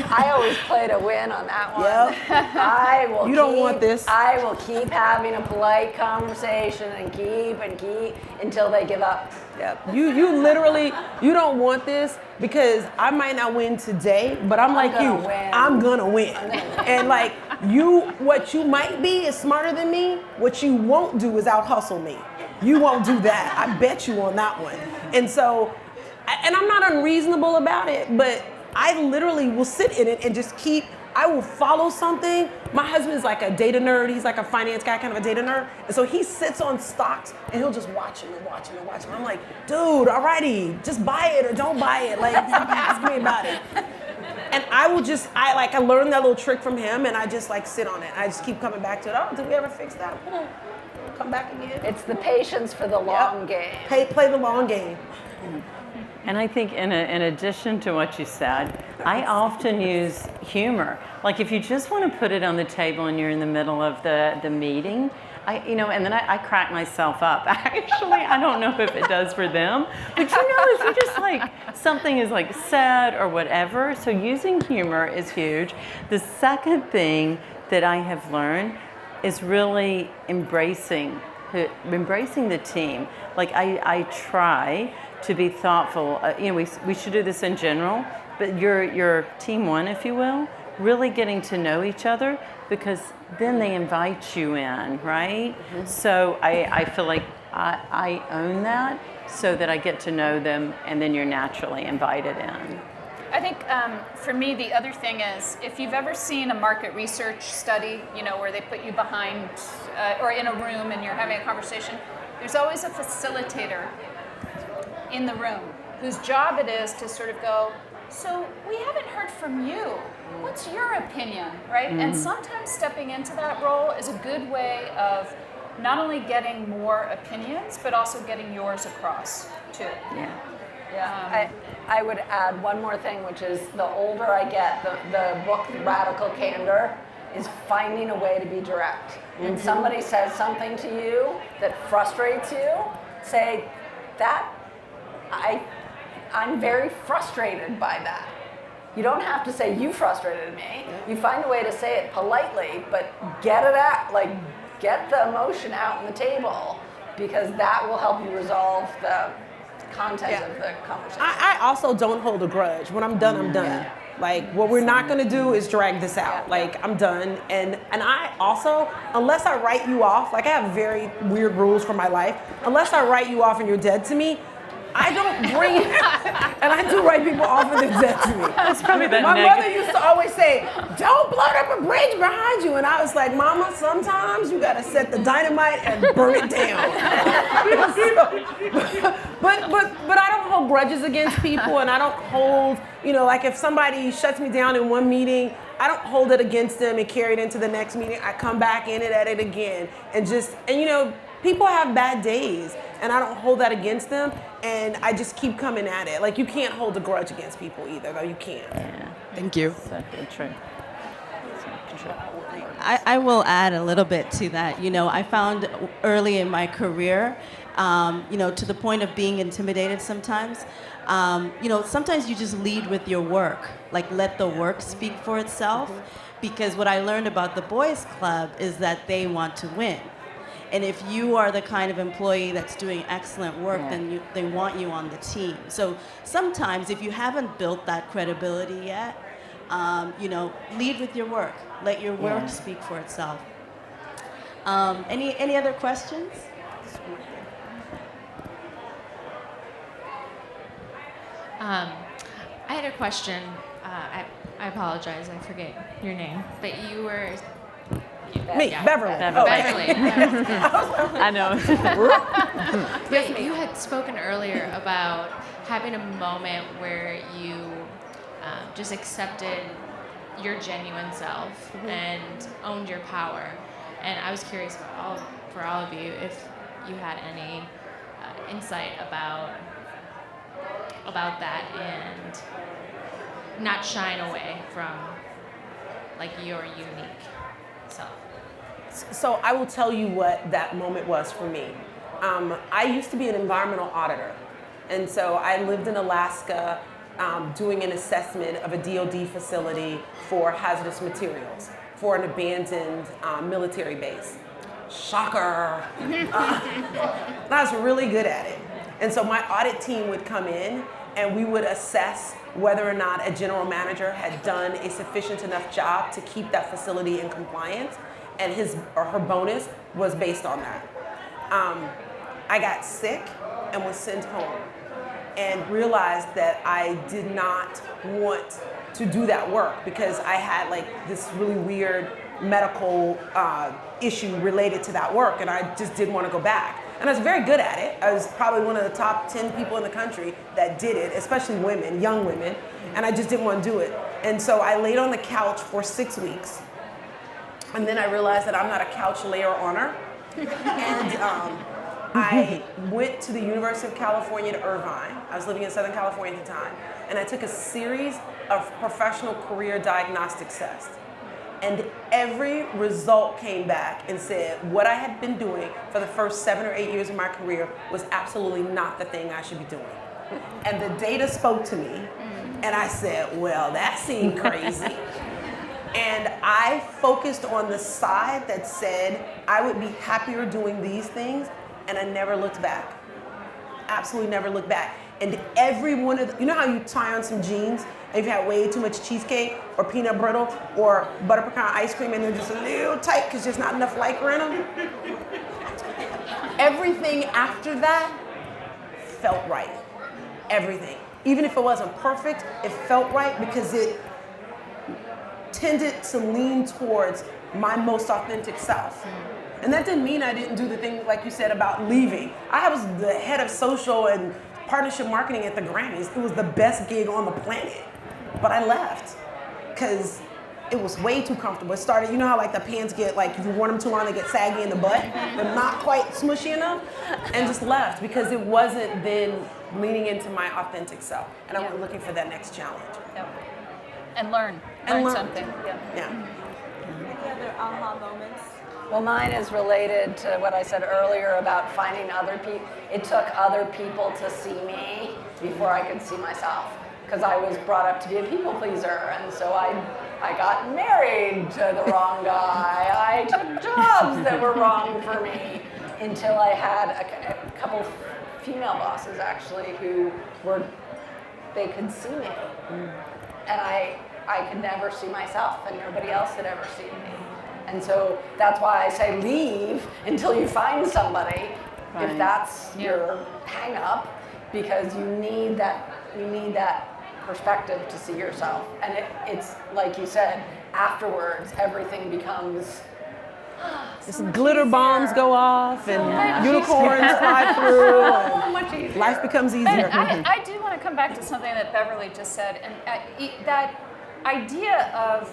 I always play to win on that one. You don't want this. I will keep having a polite conversation and keep until they give up. Yep. You literally, you don't want this because I might not win today, but I'm like you. I'm gonna win. And like what you might be is smarter than me. What you won't do is out hustle me. You won't do that. I bet you on that one. And so, and I'm not unreasonable about it, but I literally will sit in it and just keep I will follow something. My husband's like a data nerd. He's like a finance guy, kind of a data nerd. And so he sits on stocks and he'll just watch them and watch them and watch them. I'm like, dude, alrighty, just buy it or don't buy it. Like, stop asking me about it. And I learned that little trick from him, and I just like sit on it. I just keep coming back to it. Oh, did we ever fix that? Come back again. It's the patience for the long game. Play the long game. And I think in addition to what you said, I often use humor. Like if you just want to put it on the table and you're in the middle of the meeting, and then I crack myself up. Actually, I don't know if it does for them, but if you just like, something is like said or whatever, so using humor is huge. The second thing that I have learned is really embracing the team. Like I try to be thoughtful. We should do this in general, but your team one, if you will, really getting to know each other, because then they invite you in, right? Mm-hmm. So I feel like I own that, so that I get to know them, and then you're naturally invited in. I think for me, the other thing is, if you've ever seen a market research study, where they put you behind or in a room and you're having a conversation, there's always a facilitator in the room whose job it is to sort of go, so we haven't heard from you. What's your opinion, right? Mm-hmm. And sometimes stepping into that role is a good way of not only getting more opinions, but also getting yours across, too. Yeah. I would add one more thing, which is the older I get, the book Radical Candor is finding a way to be direct. When somebody says something to you that frustrates you, say, I'm very frustrated by that. You don't have to say, you frustrated me. You find a way to say it politely, but get it out, like get the emotion out on the table, because that will help you resolve the content of the conversation. I also don't hold a grudge. When I'm done, I'm done. Yeah. Like, what we're not gonna do is drag this out. Like, I'm done. And I also, unless I write you off, like I have very weird rules for my life. Unless I write you off and you're dead to me, I don't bring it, and I do write people off and they're dead to me. That's probably that My mother used to always say, don't blow up a bridge behind you. And I was like, Mama, sometimes you gotta set the dynamite and burn it down. But I don't hold grudges against people, and I don't hold, like if somebody shuts me down in one meeting, I don't hold it against them and carry it into the next meeting. I come back in it at it again. And people have bad days, and I don't hold that against them, and I just keep coming at it. Like, you can't hold a grudge against people either, though. You can't. Yeah. Thank you. So true. I will add a little bit to that. I found early in my career, to the point of being intimidated sometimes, sometimes you just lead with your work. Like, let the work speak for itself. Because what I learned about the boys club is that they want to win. And if you are the kind of employee that's doing excellent work, then they want you on the team. So sometimes if you haven't built that credibility yet, lead with your work. Let your work speak for itself. Any other questions? I had a question. I apologize, I forget your name, but you were... Beverly. Beverly. I know. But you had spoken earlier about having a moment where you just accepted your genuine self and owned your power. And I was curious for all of you if you had any insight about that and not shying away from like your unique self. So I will tell you what that moment was for me. I used to be an environmental auditor. And so I lived in Alaska doing an assessment of a DoD facility for hazardous materials for an abandoned military base. Shocker. I was really good at it. And so my audit team would come in and we would assess whether or not a general manager had done a sufficient enough job to keep that facility in compliance, and his or her bonus was based on that. I got sick and was sent home. and realized that I did not want to do that work because I had like this really weird medical issue related to that work, and I just didn't want to go back. And I was very good at it. I was probably one of the top 10 people in the country that did it, especially women, young women, and I just didn't want to do it. And so I laid on the couch for 6 weeks, and then I realized that I'm not a couch layer oner. And I went to the University of California to Irvine. I was living in Southern California at the time, and I took a series of professional career diagnostic tests. And every result came back and said what I had been doing for the first 7 or 8 years of my career was absolutely not the thing I should be doing. And the data spoke to me, and I said, well, that seemed crazy. And I focused on the side that said I would be happier doing these things, and I never looked back. Absolutely never looked back. And every one of you know how you tie on some jeans and you've had way too much cheesecake or peanut brittle or butter pecan ice cream and they're just a little tight because there's not enough Lycra in them? Everything after that felt right. Everything. Even if it wasn't perfect, it felt right because it tended to lean towards my most authentic self. And that didn't mean I didn't do the thing, like you said, about leaving. I was the head of social and partnership marketing at the Grammys. It was the best gig on the planet. But I left because it was way too comfortable. It started, you know how like the pants get, like if you wear them too long, they get saggy in the butt. They're not quite smushy enough. And just left because it wasn't then leaning into my authentic self. And I went looking for that next challenge. Yep. And learn something. Yeah. Any other aha moments? Well, mine is related to what I said earlier about finding other people. It took other people to see me before I could see myself, because I was brought up to be a people pleaser, and so I got married to the wrong guy. I took jobs that were wrong for me until I had a couple female bosses actually who they could see me, and I could never see myself, and nobody else had ever seen me. And so that's why I say leave until you find somebody, if that's your hang up, because you need that perspective to see yourself. And it's like you said, afterwards everything becomes glitter bombs go off and unicorns fly through and life becomes easier. But I do want to come back to something that Beverly just said, and that idea of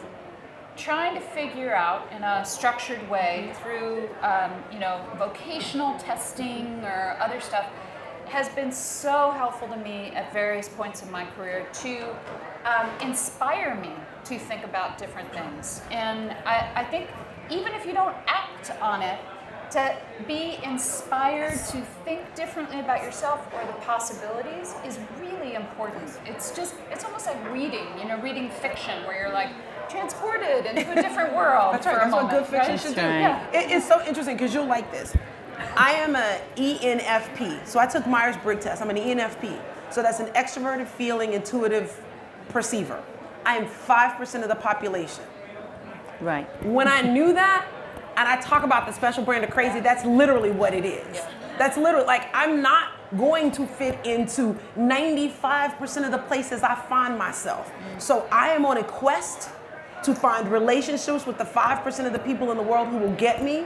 trying to figure out in a structured way through vocational testing or other stuff has been so helpful to me at various points in my career to inspire me to think about different things. And I think even if you don't act on it, to be inspired to think differently about yourself or the possibilities is really important. It's almost like reading fiction where you're like transported into a different world. That's right, for that's a what moment, good fiction right? should do. Right. Yeah. It's so interesting because you'll like this. I am a ENFP, so I took Myers-Briggs test. I'm an ENFP, so that's an extroverted, feeling, intuitive perceiver. I am 5% of the population. Right. When I knew that, and I talk about the special brand of crazy, that's literally what it is. Yeah. That's literally, like, I'm not going to fit into 95% of the places I find myself. So I am on a quest to find relationships with the 5% of the people in the world who will get me.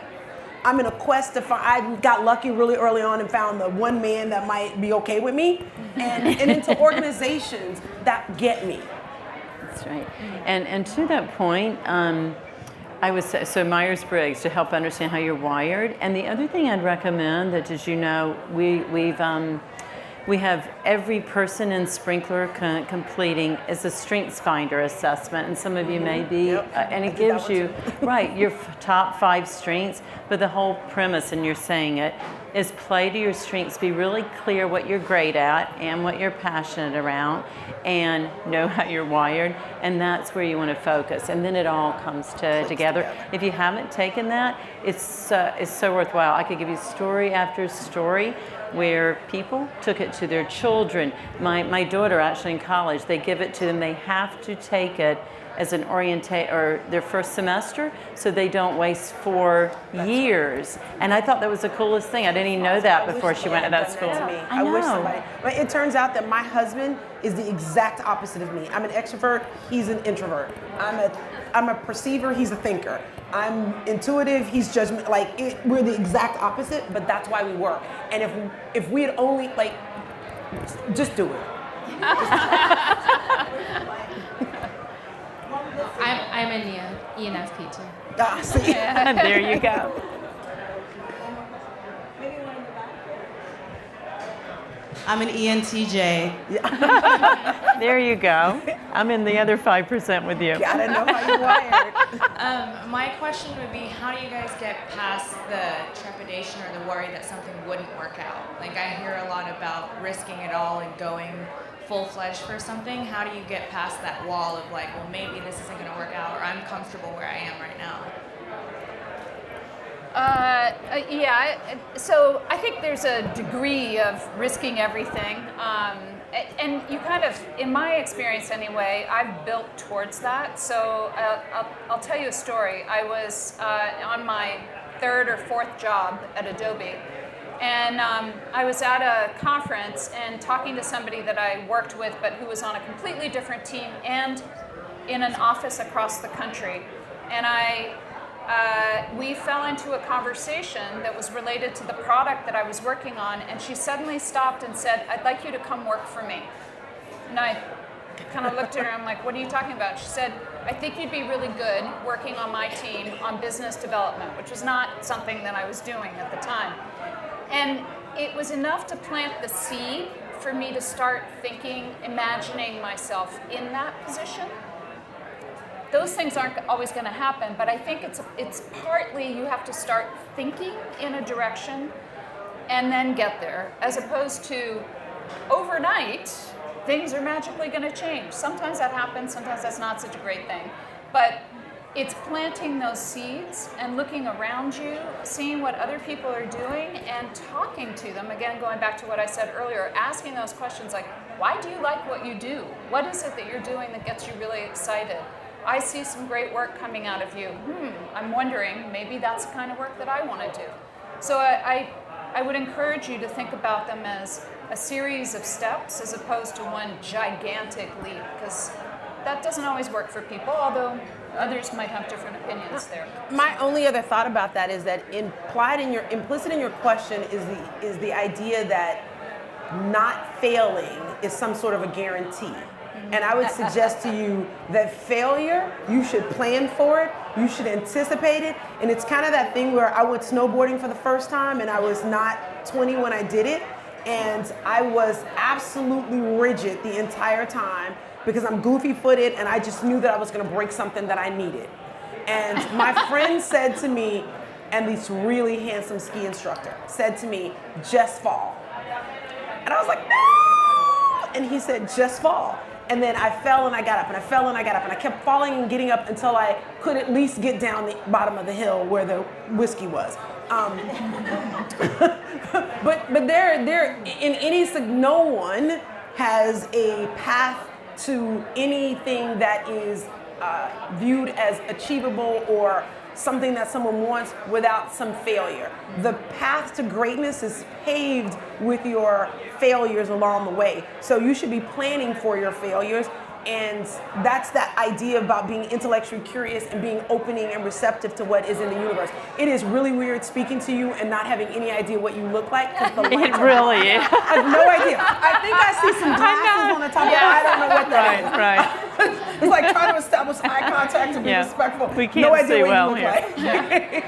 I'm in a quest to find, I got lucky really early on and found the one man that might be okay with me, and into organizations that get me. That's right. And to that point, I was so Myers-Briggs to help understand how you're wired. And the other thing I'd recommend that, as you know, we have every person in Sprinklr completing is a Strengths Finder assessment, and some of you may be, and it gives you your top 5 strengths. But the whole premise, and you're saying it, is play to your strengths. Be really clear what you're great at and what you're passionate around, and know how you're wired, and that's where you want to focus. And then it all comes together. If you haven't taken that, it's so worthwhile. I could give you story after story where people took it to their children. My daughter, actually in college, they give it to them. They have to take it as an or their first semester, so they don't waste 4 years. And I thought that was the coolest thing. I didn't even know that before she went to that school. I wish somebody. But it turns out that my husband is the exact opposite of me. I'm an extrovert. He's an introvert. I'm a perceiver. He's a thinker. I'm intuitive. He's judgment. We're the exact opposite. But that's why we work. And if we had only just do it. I'm an ENFP too. Ah, see. There you go. I'm an ENTJ. There you go. I'm in the other 5% with you. Gotta know how you're wired. My question would be, how do you guys get past the trepidation or the worry that something wouldn't work out? Like, I hear a lot about risking it all and going full-fledged for something. How do you get past that wall of like, well, maybe this isn't going to work out, or I'm comfortable where I am right now? So I think there's a degree of risking everything. And you kind of, in my experience anyway, I've built towards that. So I'll tell you a story. I was on my 3rd or 4th job at Adobe. And I was at a conference and talking to somebody that I worked with, but who was on a completely different team and in an office across the country. And we fell into a conversation that was related to the product that I was working on, and she suddenly stopped and said, "I'd like you to come work for me." And I kind of looked at her, I'm like, "What are you talking about?" She said, "I think you'd be really good working on my team on business development," which was not something that I was doing at the time. And it was enough to plant the seed for me to start thinking, imagining myself in that position. Those things aren't always going to happen, but I think it's partly you have to start thinking in a direction and then get there, as opposed to overnight, things are magically going to change. Sometimes that happens, sometimes that's not such a great thing. But it's planting those seeds and looking around you, seeing what other people are doing and talking to them. Again, going back to what I said earlier, asking those questions like, why do you like what you do? What is it that you're doing that gets you really excited? I see some great work coming out of you. I'm wondering, maybe that's the kind of work that I want to do. So I would encourage you to think about them as a series of steps as opposed to one gigantic leap, because that doesn't always work for people, although others might have different opinions there. My only other thought about that is that implicit in your question is the idea that not failing is some sort of a guarantee. And I would suggest to you that failure, you should plan for it, you should anticipate it. And it's kind of that thing where I went snowboarding for the first time and I was not 20 when I did it. And I was absolutely rigid the entire time because I'm goofy footed and I just knew that I was gonna break something that I needed. And my friend said to me, and this really handsome ski instructor said to me, "Just fall." And I was like, "No!" And he said, "Just fall." And then I fell and I got up and I fell and I got up and I kept falling and getting up until I could at least get down the bottom of the hill where the whiskey was. But no one has a path to anything that is viewed as achievable or something that someone wants without some failure. The path to greatness is paved with your failures along the way. So you should be planning for your failures. And that's that idea about being intellectually curious and being opening and receptive to what is in the universe. It is really weird speaking to you and not having any idea what you look like. It really is. I have no idea. I think I see some glasses on the top. Yeah. I don't know what that is. Right. It's like trying to establish eye contact and be respectful. We can't no idea see what well you look here. like.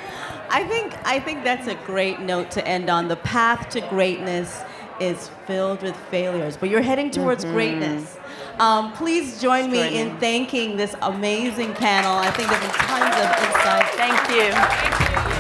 I think that's a great note to end on. The path to greatness is filled with failures, but you're heading towards greatness. Please join me in thanking this amazing panel. I think there have been tons of insight. Thank you. Thank you.